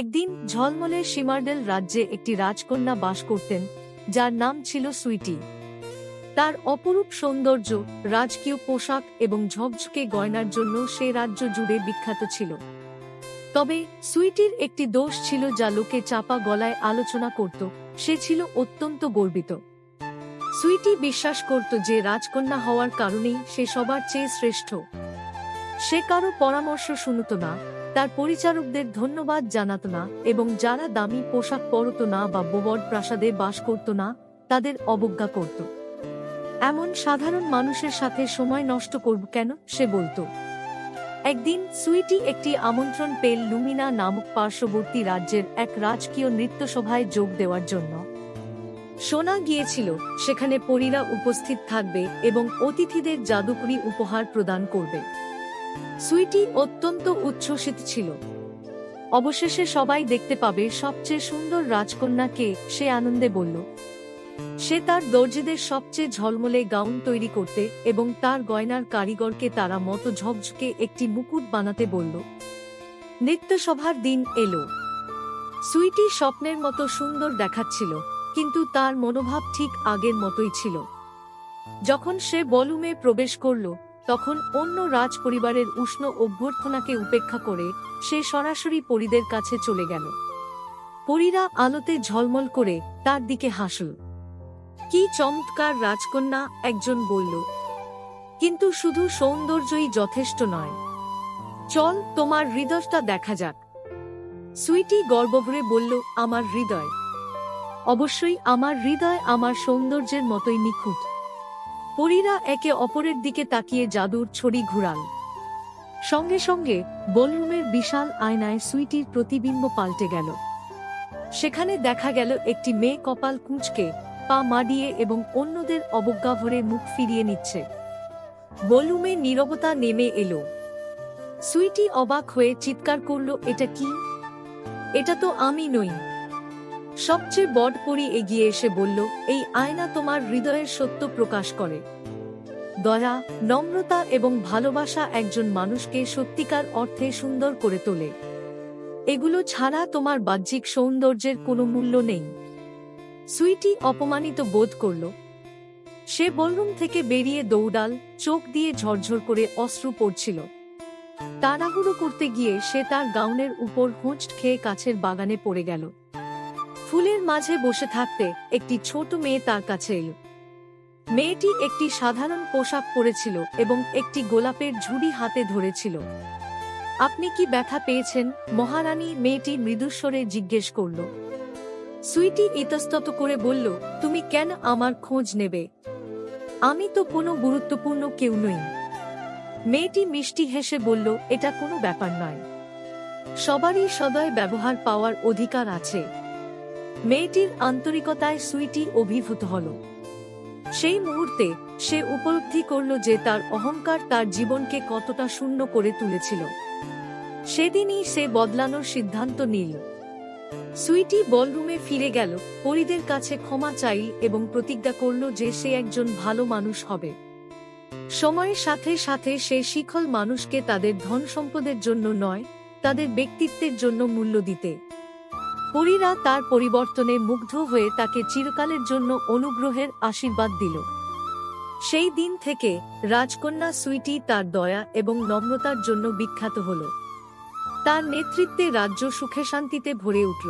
একদিন ঝলমলে সিমারডেল রাজ্যে একটি রাজকন্যা বাস করতেন, যার নাম ছিল সুইটি। তার অপরূপ সৌন্দর্য, রাজকীয় পোশাক এবং ঝকঝকে গয়নার জন্য সে রাজ্য জুড়ে বিখ্যাত ছিল। তবে সুইটির একটি দোষ ছিল যা লোকে চাপা গলায় আলোচনা করত। সে ছিল অত্যন্ত গর্বিত। সুইটি বিশ্বাস করত যে রাজকন্যা হওয়ার কারণেই সে সবার চেয়ে শ্রেষ্ঠ। সে কারো পরামর্শ শুনত না, তার পরিচারকদের ধন্যবাদ জানাত না এবং যারা দামি পোশাক পরত না বা বড় প্রাসাদে বাস করত না তাদের অবজ্ঞা করত। এমন সাধারণ মানুষের সাথে সময় নষ্ট করব কেন, সে বলতো। একদিন সুইটি একটি আমন্ত্রণ পেল লুমিনা নামক পার্শ্ববর্তী রাজ্যের এক রাজকীয় নৃত্যসভায় যোগ দেওয়ার জন্য। শোনা গিয়েছিল সেখানে পরীরা উপস্থিত থাকবে এবং অতিথিদের জাদুকরী উপহার প্রদান করবে। সুইটি অত্যন্ত উচ্ছ্বসিত ছিল। অবশেষে সবাই দেখতে পাবে সবচেয়ে সুন্দর রাজকন্যাকে, সে আনন্দে বলল। সে তার দর্জিদের সবচেয়ে ঝলমলে গাউন তৈরি করতে এবং তার গয়নার কারিগরকে তারা মতো ঝকঝকে একটি মুকুট বানাতে বলল। নৃত্যসভার দিন এলো। সুইটি স্বপ্নের মতো সুন্দর দেখাচ্ছিল, কিন্তু তার মনোভাব ঠিক আগের মতোই ছিল। যখন সে বলরুমে প্রবেশ করল, তখন অন্য রাজপরিবারের উষ্ণ অভ্যর্থনাকে উপেক্ষা করে সে সরাসরি পরীদের কাছে চলে গেল। পরীরা আলোতে ঝলমল করে তার দিকে হাসল। কি চমৎকার রাজকন্যা, একজন বলল। কিন্তু শুধু সৌন্দর্যই যথেষ্ট নয়। চল তোমার হৃদয়টা দেখা যাক। সুইটি গর্বভরে বলল, আমার হৃদয়? অবশ্যই আমার হৃদয় আমার সৌন্দর্যের মতোই নিখুঁত। পরীরা একে অপরের দিকে তাকিয়ে জাদুর ছড়ি ঘুরাল। সঙ্গে সঙ্গে বলরুমের বিশাল আয়নায় সুইটির প্রতিবিম্ব পাল্টে গেল। সেখানে দেখা গেল একটি মেয়ে কপাল কুঁচকে, পা মাডিয়ে এবং অন্যদের অবজ্ঞা ভরে মুখ ফিরিয়ে নিচ্ছে। বলরুমে নীরবতা নেমে এলো। সুইটি অবাক হয়ে চিৎকার করল, এটা কি? এটা তো আমি নই। সবচেয়ে বড় পরী এগিয়ে এসে বলল, এই আয়না তোমার হৃদয়ের সত্য প্রকাশ করে। দয়া, নম্রতা এবং ভালোবাসা একজন মানুষকে সত্যিকার অর্থে সুন্দর করে তোলে। এগুলো ছাড়া তোমার বাহ্যিক সৌন্দর্যের কোনো মূল্য নেই। সুইটি অপমানিত বোধ করল। সে বলরুম থেকে বেরিয়ে দৌড়াল, চোখ দিয়ে ঝরঝর করে অশ্রু পড়ছিল। তাড়াহুড়ো করতে গিয়ে সে তার গাউনের উপর হোঁচট খেয়ে কাছের বাগানে পড়ে গেল। ফুলের মাঝে বসে থাকতে একটি ছোট মেয়ে তার কাছে এল। মেয়েটি একটি সাধারণ পোশাক পরেছিল এবং একটি গোলাপের ঝুড়ি হাতে ধরেছিল। আপনি কি ব্যথা পেয়েছেন, মহারানী? মেয়েটি মৃদুস্বরে জিজ্ঞেস করল। সুইটি ইতস্তত করে বলল, তুমি কেন আমার খোঁজ নেবে? আমি তো কোনো গুরুত্বপূর্ণ কেউ নই। মেয়েটি মিষ্টি হেসে বলল, এটা কোনো ব্যাপার নয়। সবারই সদয় ব্যবহার পাওয়ার অধিকার আছে। মেয়েটির আন্তরিকতায় সুইটি অভিভূত হল। সেই মুহূর্তে সে উপলব্ধি করল যে তার অহংকার তার জীবনকে কতটা শূন্য করে তুলেছিল। সেদিনই সে বদলানোর সিদ্ধান্ত নিল। সুইটি বলরুমে ফিরে গেল, পরীদের কাছে ক্ষমা চাইল এবং প্রতিজ্ঞা করল যে সে একজন ভালো মানুষ হবে। সময়ের সাথে সাথে সে শিখল মানুষকে তাদের ধন সম্পদের জন্য নয়, তাদের ব্যক্তিত্বের জন্য মূল্য দিতে। পরীরা তার পরিবর্তনে মুগ্ধ হয়ে তাকে চিরকালের জন্য অনুগ্রহের আশীর্বাদ দিল। সেই দিন থেকে রাজকন্যা সুইটি তার দয়া এবং নম্রতার জন্য বিখ্যাত হল। তার নেতৃত্বে রাজ্য সুখে শান্তিতে ভরে উঠল।